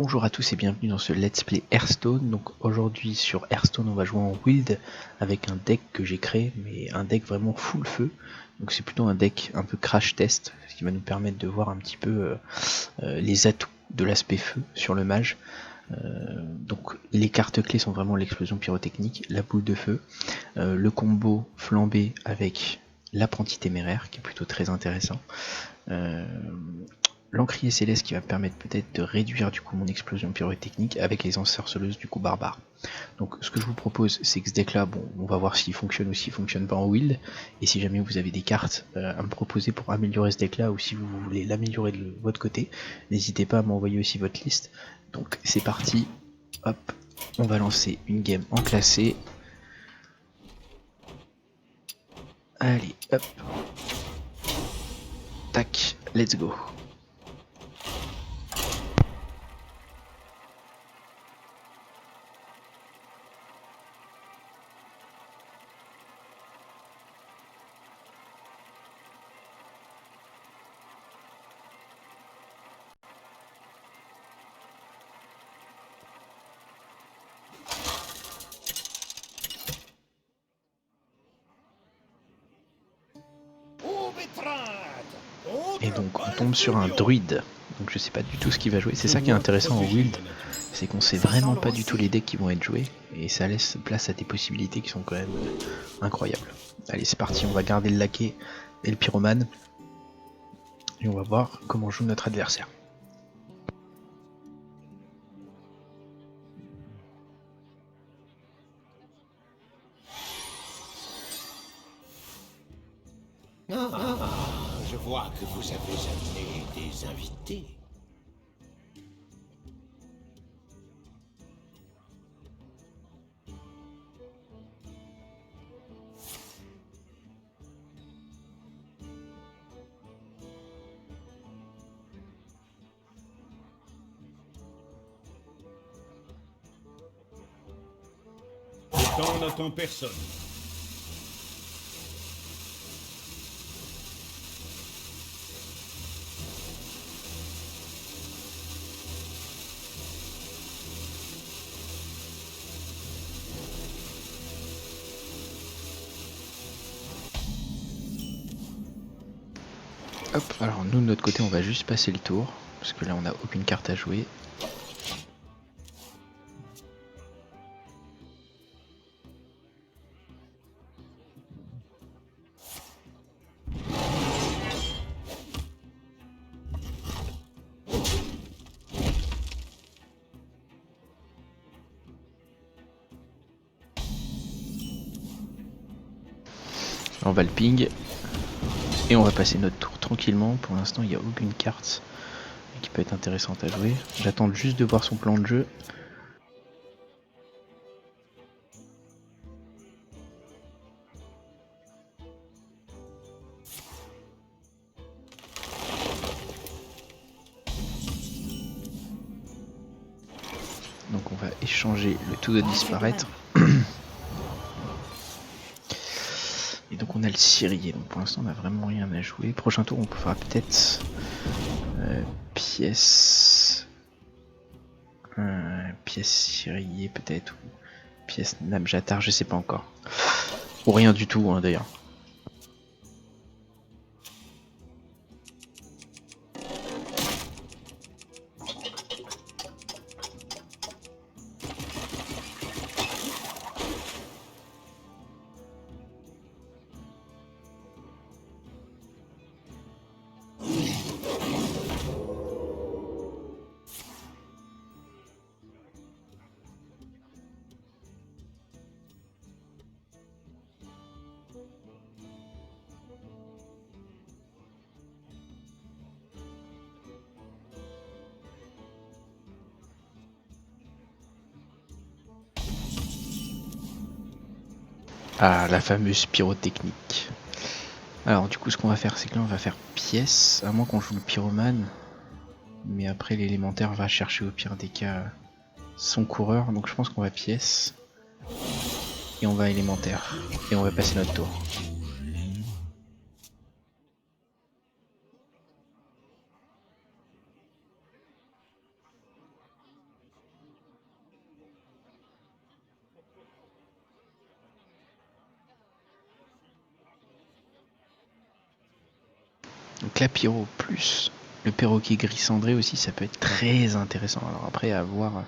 Bonjour à tous et bienvenue dans ce Let's Play Hearthstone. Donc aujourd'hui sur Hearthstone on va jouer en Wild avec un deck que j'ai créé, mais un deck vraiment full feu. Donc c'est plutôt un deck un peu crash test, ce qui va nous permettre de voir un petit peu les atouts de l'aspect feu sur le mage. Donc les cartes clés sont vraiment l'explosion pyrotechnique, la boule de feu, le combo flambé avec l'apprenti téméraire qui est plutôt très intéressant. L'encrier céleste qui va permettre peut-être de réduire du coup mon explosion pyrotechnique avec les encerceleuses du coup barbare. Donc ce que je vous propose c'est que ce deck là, bon, on va voir s'il fonctionne ou s'il fonctionne pas en wild, et si jamais vous avez des cartes à me proposer pour améliorer ce deck là, ou si vous voulez l'améliorer de votre côté, n'hésitez pas à m'envoyer aussi votre liste. Donc c'est parti, hop, on va lancer une game en classé. Allez, hop, tac, let's go. Et donc on tombe sur un druide, donc je sais pas du tout ce qu'il va jouer. C'est ça qui est intéressant en wild, c'est qu'on sait vraiment pas du tout les decks qui vont être joués, et ça laisse place à des possibilités qui sont quand même incroyables. Allez c'est parti, on va garder le laquais et le pyromane, et on va voir comment joue notre adversaire. Je vois que vous avez amené des invités. Le temps n'attend personne. Hop, alors nous de notre côté on va juste passer le tour, parce que là on n'a aucune carte à jouer. On va le ping, et on va passer notre tour tranquillement. Pour l'instant il n'y a aucune carte qui peut être intéressante à jouer. J'attends juste de voir son plan de jeu. Donc on va échanger le tout de disparaître. Et donc on a le Cirier, donc pour l'instant on n'a vraiment rien à jouer. Prochain tour on fera peut-être pièce Cirier peut-être, ou pièce Nabjatar, je sais pas encore. Ou rien du tout hein, d'ailleurs. Ah, la fameuse pyrotechnique. Alors du coup ce qu'on va faire c'est que là on va faire pièce, à moins qu'on joue le pyromane. Mais après l'élémentaire va chercher au pire des cas son coureur, donc je pense qu'on va pièce. Et on va élémentaire. Et on va passer notre tour. Donc la pyro plus le perroquet gris cendré aussi, ça peut être très intéressant. Alors après, à voir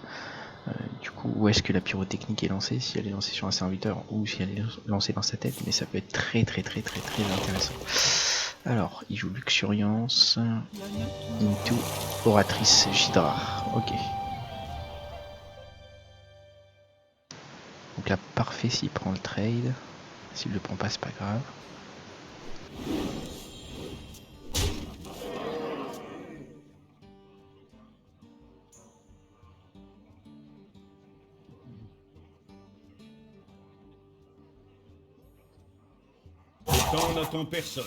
du coup où est-ce que la pyrotechnique est lancée, si elle est lancée sur un serviteur ou si elle est lancée dans sa tête, mais ça peut être très intéressant. Alors, il joue Luxuriance, Into, Oratrice, Gydra. Ok. Donc là, parfait s'il prend le trade. S'il le prend pas, c'est pas grave. Le temps n'attend personne.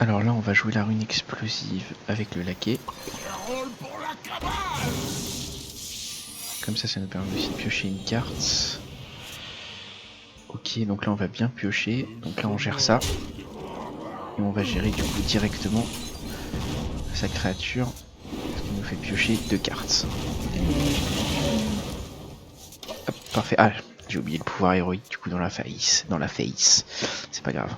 Alors là, on va jouer la rune explosive avec le laquais. Comme ça nous permet aussi de piocher une carte. Ok, donc là on va bien piocher. Donc là on gère ça. Et on va gérer du coup directement sa créature. Ce qui nous fait piocher 2 cartes. Hop, parfait. Ah, j'ai oublié le pouvoir héroïque du coup dans la face. C'est pas grave.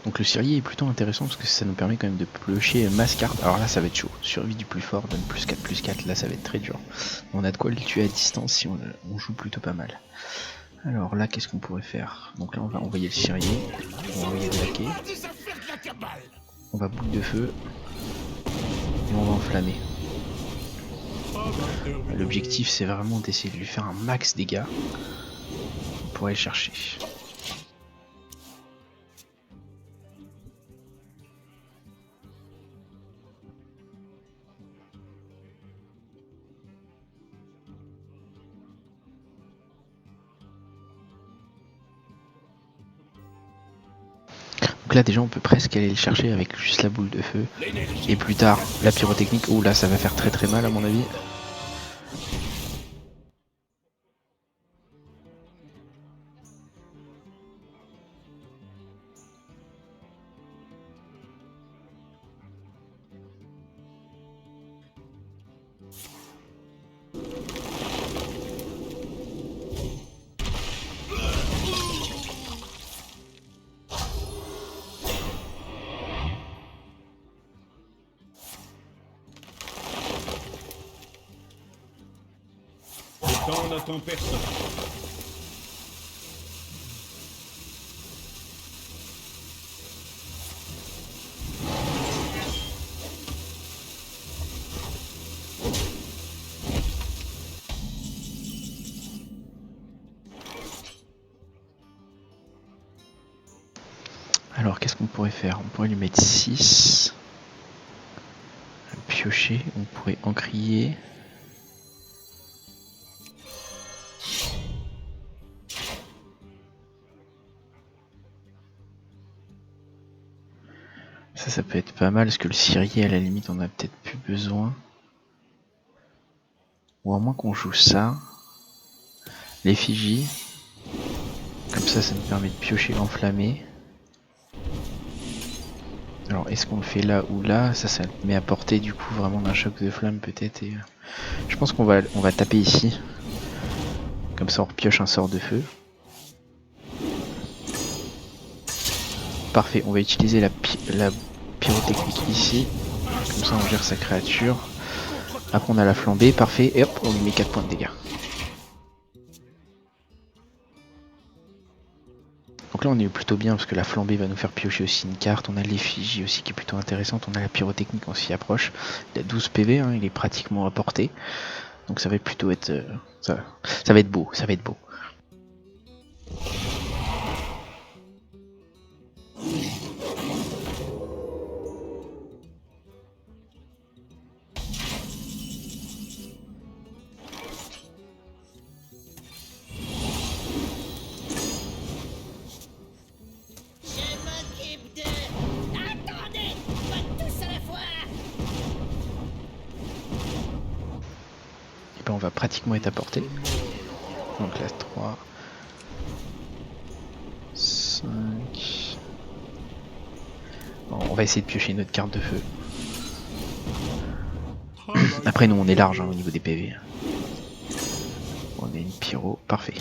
Donc le Cirier est plutôt intéressant parce que ça nous permet quand même de piocher masse carte. Alors là ça va être chaud. Survie du plus fort, donne +4/+4, là ça va être très dur. On a de quoi le tuer à distance si on joue plutôt pas mal. Alors là qu'est-ce qu'on pourrait faire? Donc là on va envoyer le Cirier, on va envoyer le laquais, on va boule de feu et on va enflammer. L'objectif c'est vraiment d'essayer de lui faire un max dégâts pour aller le chercher. Donc là déjà on peut presque aller le chercher avec juste la boule de feu. Et plus tard la pyrotechnique. Oh là ça va faire très mal à mon avis. Le temps n'attend personne. Alors qu'est-ce qu'on pourrait faire? On pourrait lui mettre 6. Piocher, on pourrait encrier. Ça peut être pas mal parce que le Cirier à la limite on a peut-être plus besoin. Ou à moins qu'on joue ça. L'effigie. Comme ça nous permet de piocher l'enflammé. Alors est-ce qu'on le fait là ou là? Ça le met à portée du coup vraiment d'un choc de flamme peut-être. Et je pense qu'on va taper ici. Comme ça on repioche un sort de feu. Parfait, on va utiliser la pyrotechnique ici. Comme ça on gère sa créature. Après on a la flambée, parfait. Et hop, on lui met 4 points de dégâts. Donc là on est plutôt bien parce que la flambée va nous faire piocher aussi une carte. On a l'effigie aussi qui est plutôt intéressante. On a la pyrotechnique, on s'y approche. Il a 12 PV, hein, il est pratiquement à portée. Donc ça va plutôt être... ça va être beau, ça va être beau. va pratiquement être à portée. Donc là 3, 5. Bon, on va essayer de piocher notre carte de feu. Après nous on est large hein, au niveau des PV. On a une pyro, parfait.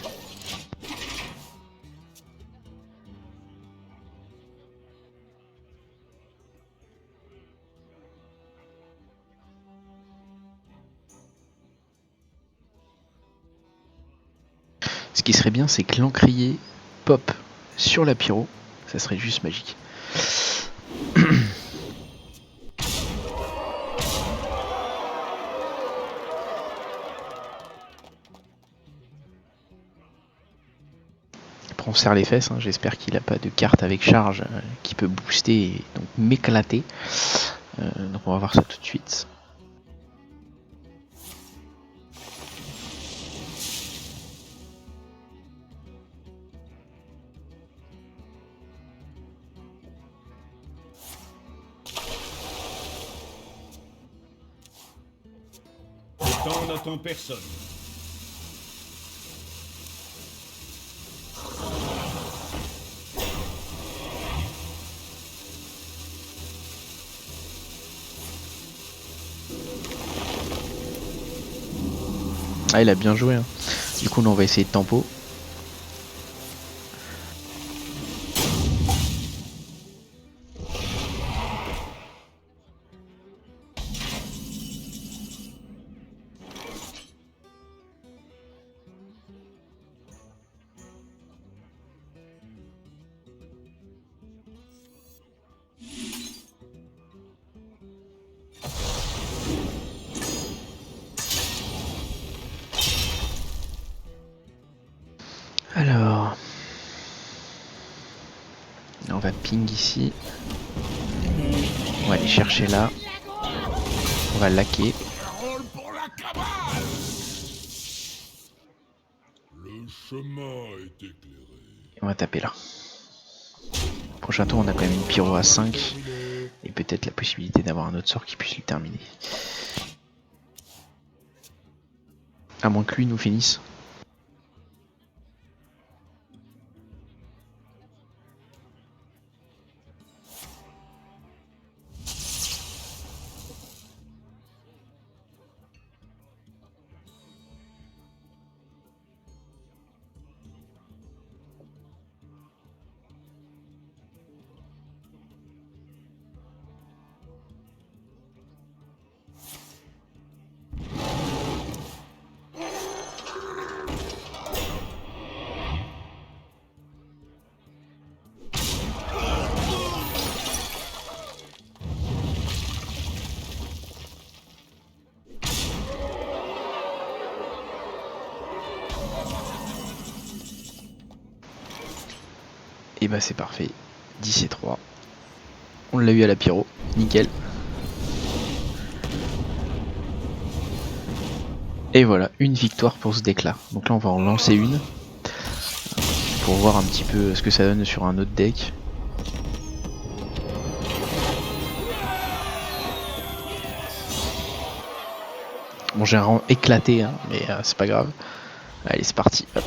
Ce qui serait bien, c'est que l'encrier pop sur la pyro, ça serait juste magique. Après on serre les fesses, hein. J'espère qu'il n'a pas de carte avec charge qui peut booster et donc m'éclater. Donc on va voir ça tout de suite. Le temps n'attend personne. Ah il a bien joué hein. Du coup là on va essayer de tempo. Alors, on va ping ici. On va aller chercher là. On va laquer. Le chemin est éclairé. Et on va taper là. Prochain tour on a quand même une pyro à 5. Et peut-être la possibilité d'avoir un autre sort qui puisse le terminer. À moins que lui nous finisse. Et bah c'est parfait. 10 et 3. On l'a eu à la pyro. Nickel. Et voilà, une victoire pour ce deck là. Donc là on va en lancer une. Pour voir un petit peu ce que ça donne sur un autre deck. Bon j'ai un rang éclaté hein, mais c'est pas grave. Allez c'est parti. Hop.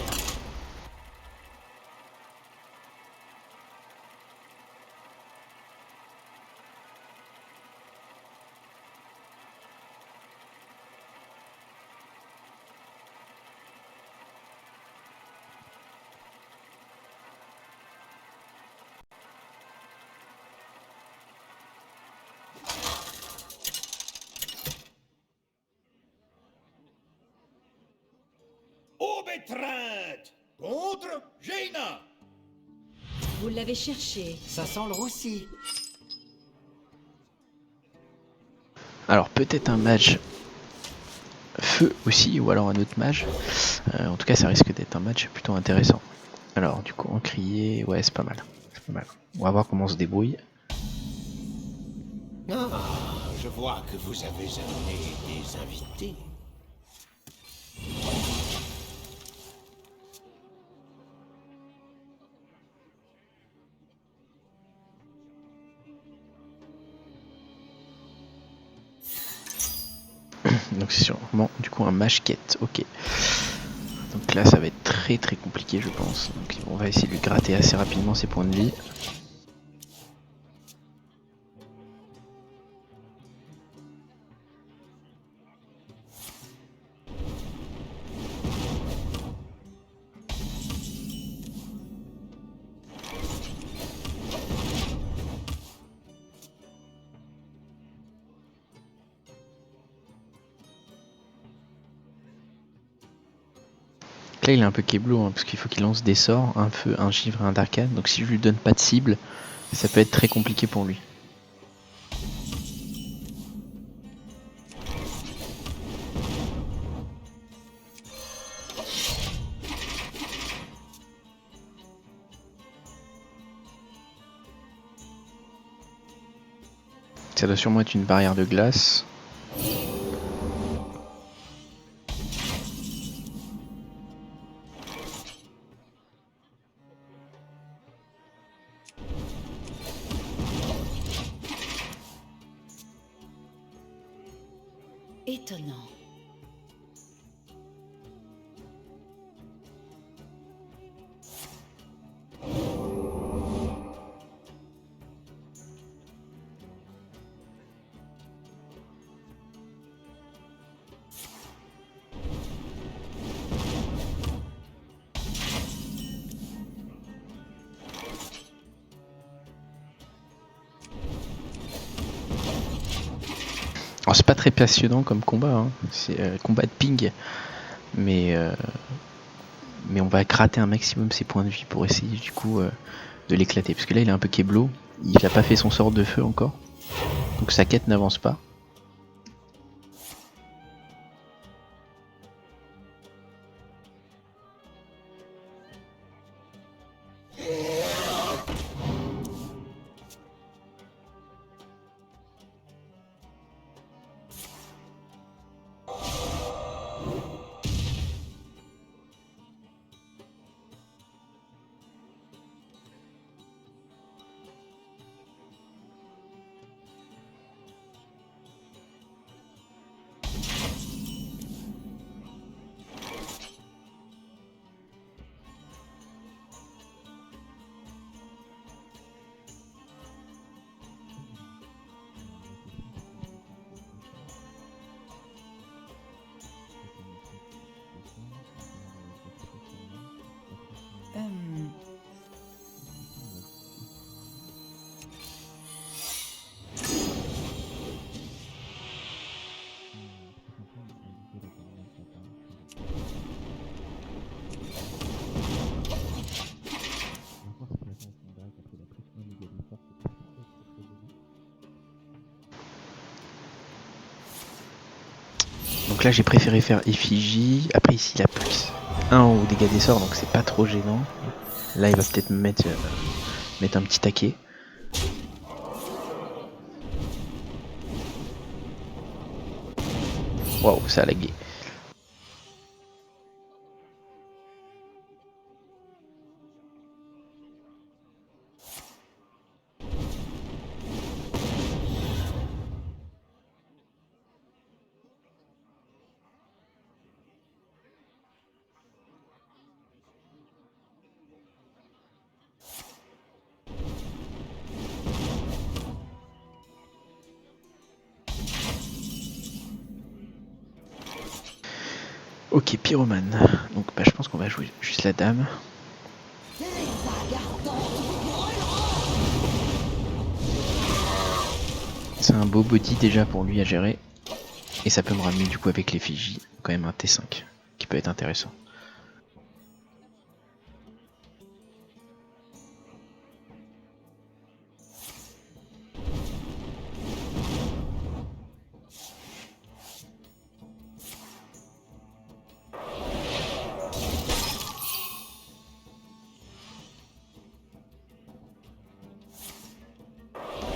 Aube étreinte contre Jaina. Vous l'avez cherché. Ça sent le roussi. Alors peut-être un mage feu aussi, ou alors un autre mage. En tout cas ça risque d'être un match plutôt intéressant. Alors du coup encrier, ouais c'est pas mal. C'est pas mal. On va voir comment on se débrouille. Ah, je vois que vous avez amené des invités. Donc c'est sûrement du coup un mage quête, ok. Donc là ça va être très très compliqué je pense. Donc on va essayer de lui gratter assez rapidement ses points de vie. Là il est un peu keblo hein, parce qu'il faut qu'il lance des sorts, un feu, un givre et un d'arcane. Donc si je lui donne pas de cible, ça peut être très compliqué pour lui. Ça doit sûrement être une barrière de glace. Étonnant. Alors c'est pas très passionnant comme combat, hein. C'est combat de ping, mais on va gratter un maximum ses points de vie pour essayer du coup de l'éclater. Parce que là il est un peu keblo, il a pas fait son sort de feu encore, donc sa quête n'avance pas. Donc là j'ai préféré faire effigie. Après ici il a plus 1 au dégâts des sorts donc c'est pas trop gênant. Là il va peut-être me mettre un petit taquet. Waouh, ça a lagué. Ok, pyromane. Donc bah, je pense qu'on va jouer juste la dame. C'est un beau body déjà pour lui à gérer. Et ça peut me ramener du coup avec l'effigie quand même un T5 qui peut être intéressant.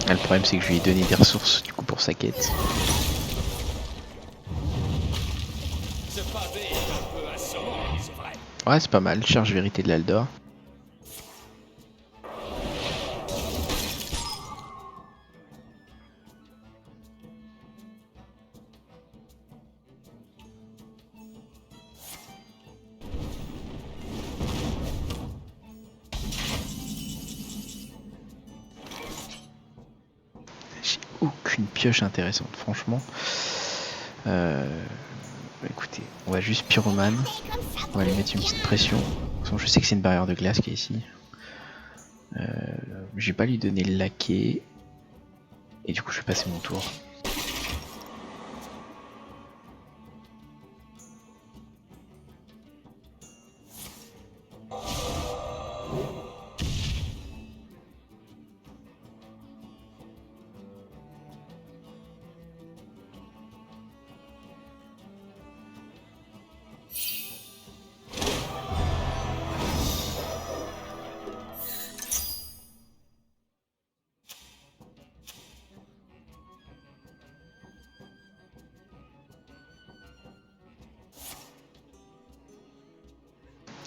Ah, le problème c'est que je lui ai donné des ressources du coup pour sa quête. Ouais c'est pas mal, charge vérité de l'Aldor. aucune pioche intéressante, franchement. Écoutez, on va juste pyromane. On va lui mettre une petite pression. De toute façon, je sais que c'est une barrière de glace qui est ici. Je vais pas lui donner le laquais. Et du coup, je vais passer mon tour.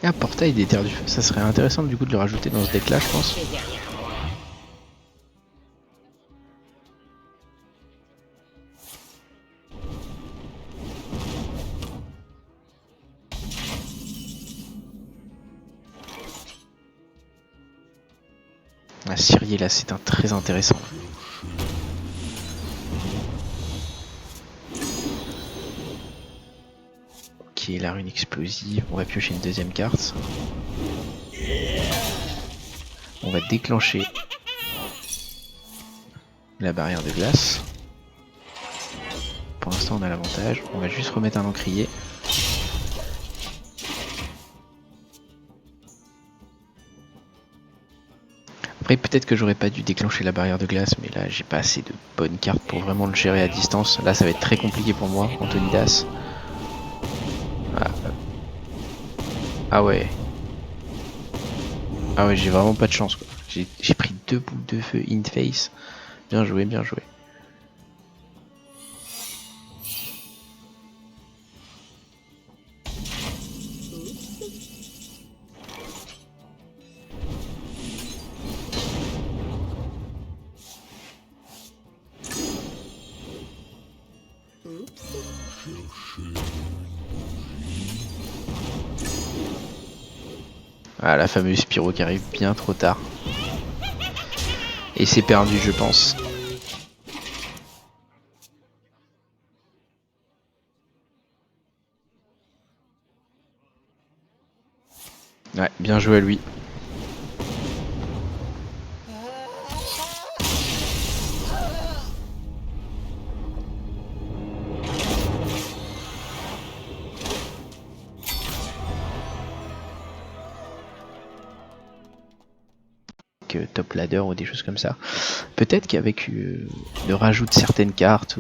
Ah, portail des terres du feu. Ça serait intéressant du coup de le rajouter dans ce deck là, je pense. Ah, Syrier là, c'est un très intéressant. Ok, la rune explosive. On va piocher une deuxième carte. On va déclencher la barrière de glace. Pour l'instant, on a l'avantage. On va juste remettre un encrier. Après, peut-être que j'aurais pas dû déclencher la barrière de glace, mais là, j'ai pas assez de bonnes cartes pour vraiment le gérer à distance. Là, ça va être très compliqué pour moi, Antonidas. Ah, ah ouais. Ah ouais, j'ai vraiment pas de chance, quoi. J'ai pris 2 boules de feu in face. Bien joué, bien joué. Ah, la fameuse pyro qui arrive bien trop tard. Et c'est perdu, je pense. Ouais, bien joué à lui. Top ladder ou des choses comme ça. Peut-être qu'avec le rajout de certaines cartes,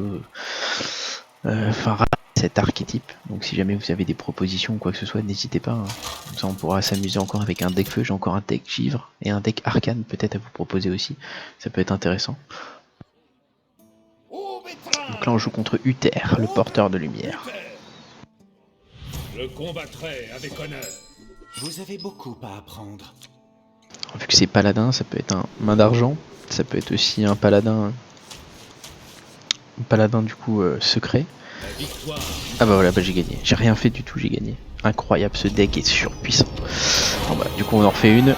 enfin cet archétype, donc si jamais vous avez des propositions ou quoi que ce soit, n'hésitez pas. Hein. Comme ça on pourra s'amuser encore avec un deck feu, j'ai encore un deck givre et un deck arcane peut-être à vous proposer aussi. Ça peut être intéressant. Donc là on joue contre Uther, le porteur de lumière. Je combattrai avec honneur. Vous avez beaucoup à apprendre. Vu que c'est paladin, ça peut être un main d'argent, ça peut être aussi un paladin du coup secret. Ah bah voilà, bah j'ai gagné. J'ai rien fait du tout, j'ai gagné. Incroyable, ce deck est surpuissant. Bon bah du coup on en refait une.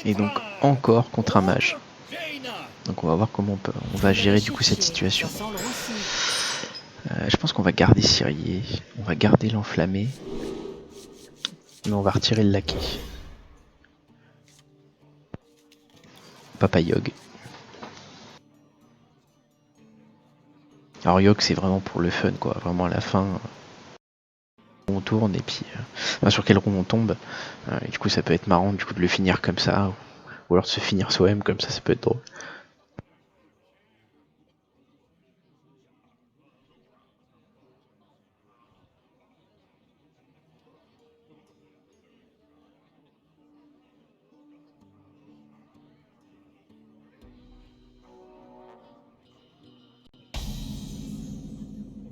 Et donc encore contre un mage. Donc on va voir comment on va gérer du coup cette situation. Je pense qu'on va garder Syrier, on va garder l'enflammé, mais on va retirer le laquais. Papa Yog. Alors Yog c'est vraiment pour le fun quoi, vraiment à la fin on tourne et puis sur quel rond on tombe. Et du coup ça peut être marrant du coup de le finir comme ça, ou alors de se finir soi-même comme ça peut être drôle.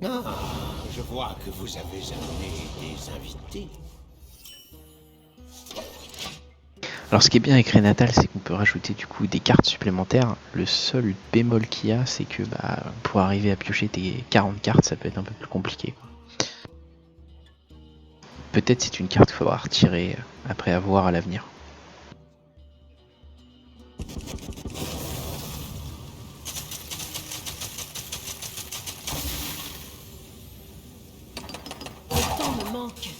Ah, je vois que vous avez amené des invités. Alors ce qui est bien avec Renatal, c'est qu'on peut rajouter du coup des cartes supplémentaires. Le seul bémol qu'il y a, c'est que pour arriver à piocher tes 40 cartes, ça peut être un peu plus compliqué, quoi. Peut-être c'est une carte qu'il faudra retirer après avoir à l'avenir. Le temps me manque.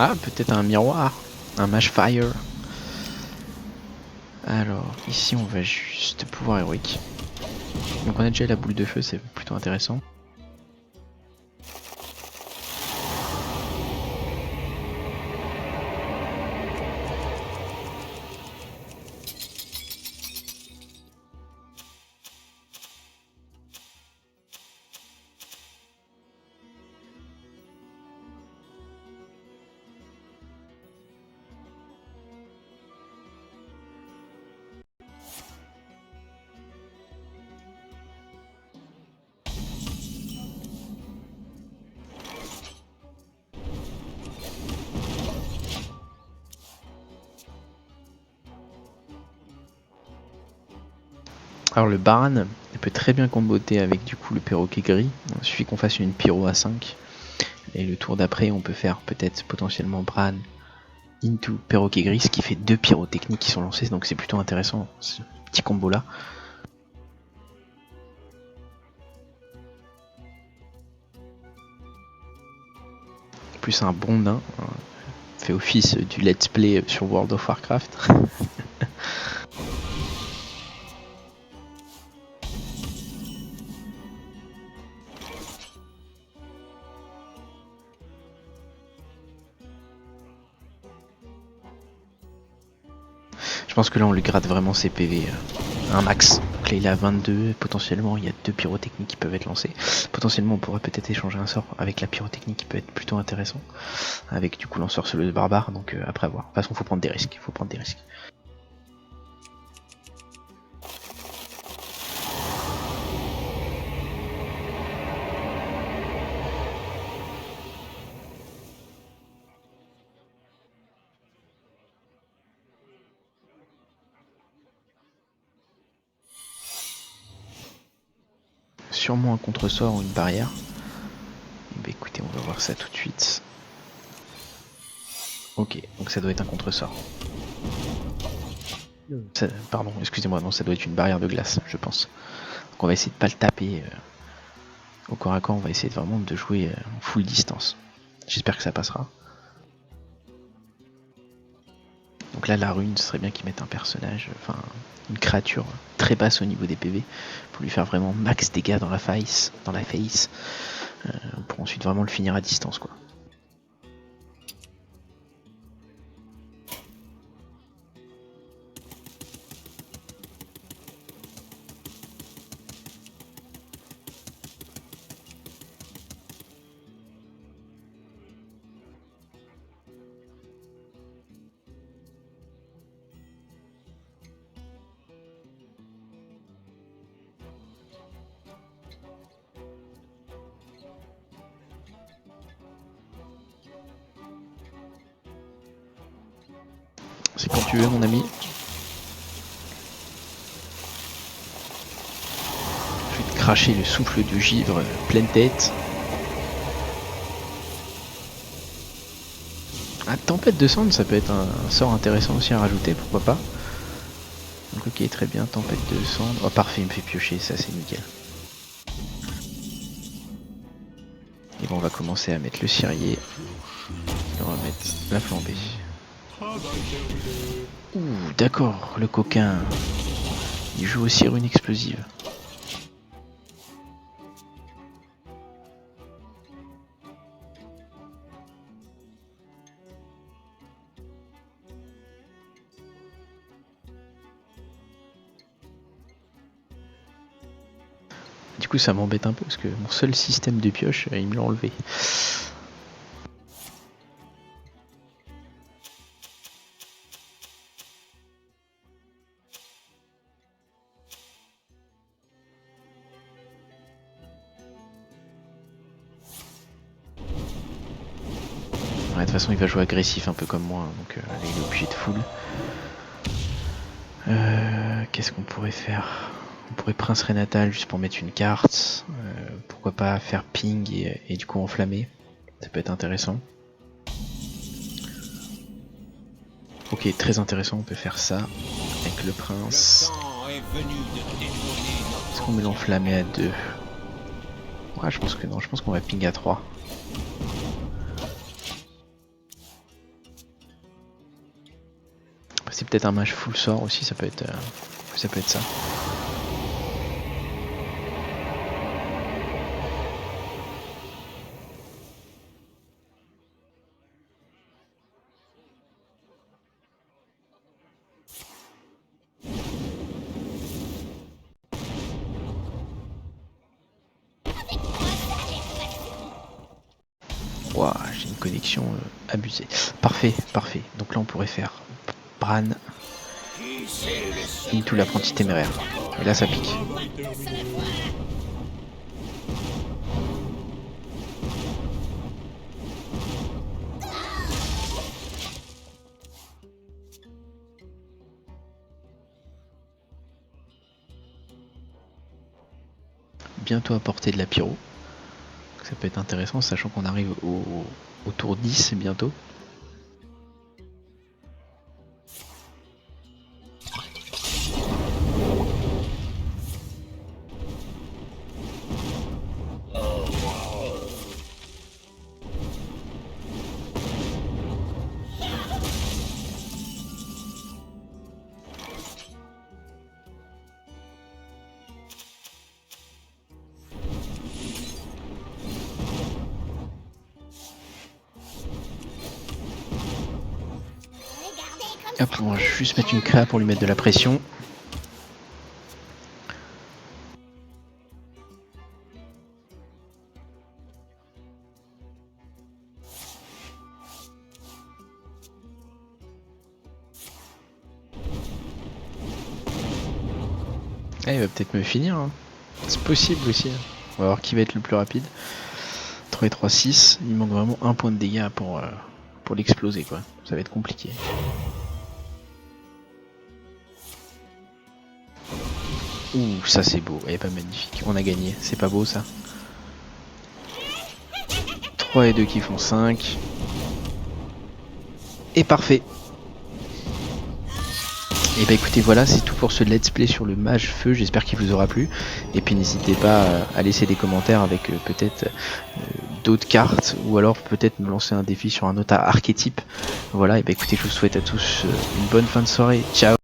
Ah, peut-être un miroir, un Mage Fire. Alors, ici on va juste pouvoir héroïque. Donc on a déjà la boule de feu, c'est plutôt intéressant. Alors le Baran peut très bien comboter avec du coup le perroquet gris. Il suffit qu'on fasse une pyro à 5. Et le tour d'après on peut faire peut-être potentiellement Bran into perroquet gris, ce qui fait 2 pyrotechniques qui sont lancées, donc c'est plutôt intéressant ce petit combo là. Plus un bon nain, fait office du let's play sur World of Warcraft. Je pense que là on lui gratte vraiment ses PV un max. Donc là il est à 22, potentiellement il y a 2 pyrotechniques qui peuvent être lancées. Potentiellement on pourrait peut-être échanger un sort avec la pyrotechnique qui peut être plutôt intéressant. Avec du coup l'ensorceleuse barbare, donc après avoir. De toute façon faut prendre des risques, Sûrement un contre-sort ou une barrière. Et bah écoutez, on va voir ça tout de suite. Ok, donc ça doit être un contre-sort. Pardon, excusez-moi, non, ça doit être une barrière de glace, je pense. Donc on va essayer de pas le taper au corps à corps, on va essayer vraiment de jouer en full distance. J'espère que ça passera. Donc là, la rune, ce serait bien qu'ils mettent un personnage, enfin une créature très basse au niveau des PV, pour lui faire vraiment max dégâts dans la face, pour ensuite vraiment le finir à distance, quoi. C'est quand tu veux, mon ami. Je vais te cracher le souffle de givre pleine tête. Ah, tempête de cendre, ça peut être un sort intéressant aussi à rajouter, pourquoi pas. Donc ok, très bien, tempête de cendre. Oh parfait, il me fait piocher, ça c'est nickel. Et bon, on va commencer à mettre le cirier. Et on va mettre la flambée. Ouh, d'accord, le coquin. Il joue aussi rune explosive. Du coup ça m'embête un peu parce que mon seul système de pioche, il me l'a enlevé. Ouais, de toute façon il va jouer agressif un peu comme moi, donc là, il est obligé de full. Qu'est-ce qu'on pourrait faire? On pourrait Prince Renatal juste pour mettre une carte. Pourquoi pas faire ping et du coup enflammer. Ça peut être intéressant. Ok, très intéressant, on peut faire ça avec le prince. Est-ce qu'on met l'enflammé à 2? Ouais, je pense que non, je pense qu'on va ping à 3. C'est peut-être un match full sort aussi, ça peut être ça. Ouah, j'ai une connexion abusée. Parfait, parfait. Donc là on pourrait faire Bran into l'apprenti téméraire. Et là ça pique. Bientôt à portée de la pyro. Ça peut être intéressant, sachant qu'on arrive au tour 10 bientôt. Hop, on va juste mettre une créa pour lui mettre de la pression. Ah, il va peut-être me finir, hein. C'est possible aussi. Hein. On va voir qui va être le plus rapide. 3 et 3, 6. Il manque vraiment un point de dégâts pour l'exploser, quoi. Ça va être compliqué. Ouh, ça c'est beau. Elle est pas magnifique. On a gagné. C'est pas beau ça. 3 et 2 qui font 5. Et parfait. Et bah écoutez, voilà, c'est tout pour ce let's play sur le mage feu, j'espère qu'il vous aura plu. Et puis n'hésitez pas à laisser des commentaires avec peut-être d'autres cartes, ou alors peut-être me lancer un défi sur un autre archétype. Voilà, et bah écoutez, je vous souhaite à tous une bonne fin de soirée, ciao.